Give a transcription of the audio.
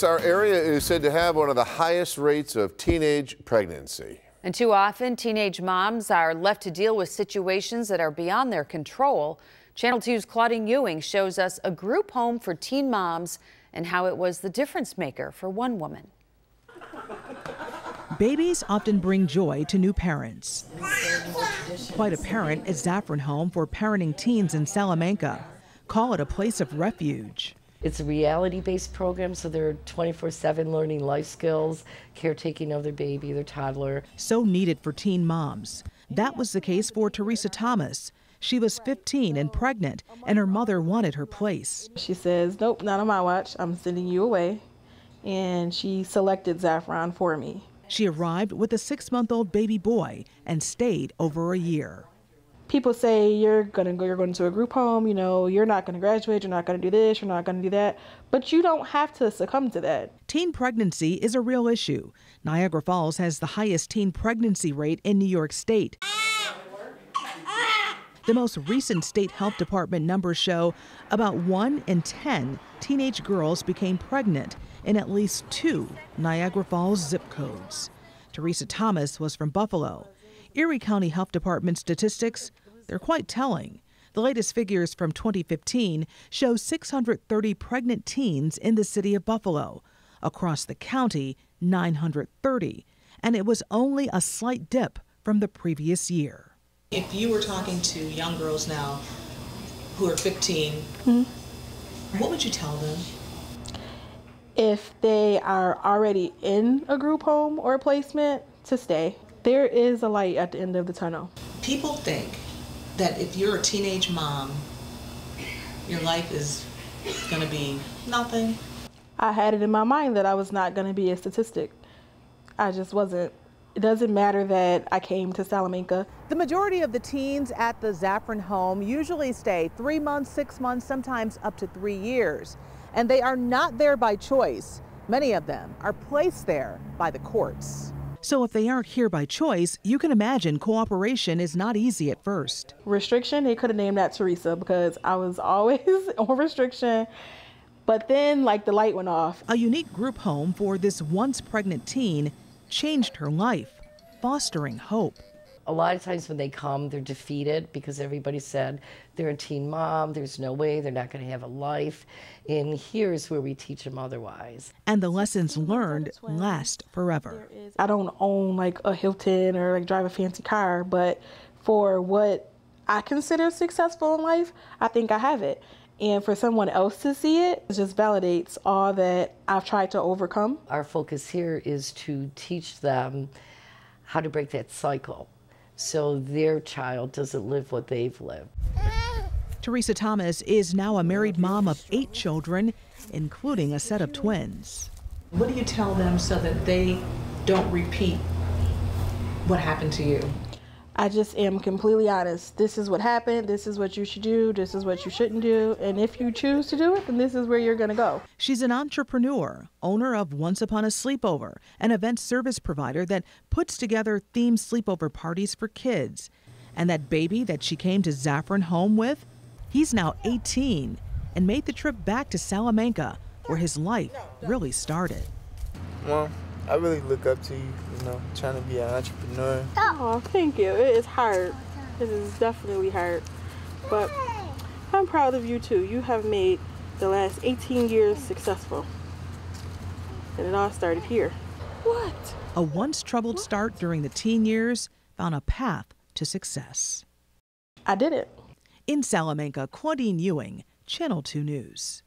Our area is said to have one of the highest rates of teenage pregnancy. And too often, teenage moms are left to deal with situations that are beyond their control. Channel 2's Claudine Ewing shows us a group home for teen moms and how it was the difference maker for one woman. Babies often bring joy to new parents. Quite apparent at Zafron Home for parenting teens in Salamanca. Call it a place of refuge. It's a reality-based program, so they're 24/7 learning life skills, caretaking of their baby, their toddler. So needed for teen moms. That was the case for Teresa Thomas. She was 15 and pregnant, and her mother wanted her place. She says, nope, not on my watch. I'm sending you away. And she selected Zafron for me. She arrived with a 6-month-old baby boy and stayed over a year. People say you're going to a group home, you know, you're not going to graduate, you're not going to do this, you're not going to do that. But you don't have to succumb to that. Teen pregnancy is a real issue. Niagara Falls has the highest teen pregnancy rate in New York State. The most recent state health department numbers show about 1 in 10 teenage girls became pregnant in at least 2 Niagara Falls zip codes. Teresa Thomas was from Buffalo. Erie County Health Department statistics, they're quite telling. The latest figures from 2015 show 630 pregnant teens in the city of Buffalo. Across the county, 930. And it was only a slight dip from the previous year. If you were talking to young girls now who are 15, what would you tell them? If they are already in a group home or a placement, to stay. There is a light at the end of the tunnel. People think that if you're a teenage mom, your life is going to be nothing. I had it in my mind that I was not going to be a statistic. I just wasn't. It doesn't matter that I came to Salamanca. The majority of the teens at the Zafron Home usually stay 3 months, 6 months, sometimes up to 3 years. And they are not there by choice. Many of them are placed there by the courts. So if they aren't here by choice, you can imagine cooperation is not easy at first. Restriction, they could have named that Teresa because I was always on restriction. But then, like, the light went off. A unique group home for this once pregnant teen changed her life, fostering hope. A lot of times when they come, they're defeated because everybody said they're a teen mom, there's no way, they're not going to have a life. And here's where we teach them otherwise. And the lessons learned last forever. I don't own like a Hilton or like drive a fancy car, but for what I consider successful in life, I think I have it. And for someone else to see it, it just validates all that I've tried to overcome. Our focus here is to teach them how to break that cycle so their child doesn't live what they've lived. Teresa Thomas is now a married mom of 8 children, including a set of twins. What do you tell them so that they don't repeat what happened to you? I just am completely honest. This is what happened. This is what you should do. This is what you shouldn't do. And if you choose to do it, then this is where you're going to go. She's an entrepreneur, owner of Once Upon a Sleepover, an event service provider that puts together themed sleepover parties for kids. And that baby that she came to Zafron Home with, he's now 18 and made the trip back to Salamanca, where his life really started. Well, I really look up to you, trying to be an entrepreneur. Oh, thank you. It is hard. It is definitely hard. But I'm proud of you too. You have made the last 18 years successful. And it all started here. What? A once troubled start during the teen years found a path to success. I did it. In Salamanca, Claudine Ewing, Channel 2 News.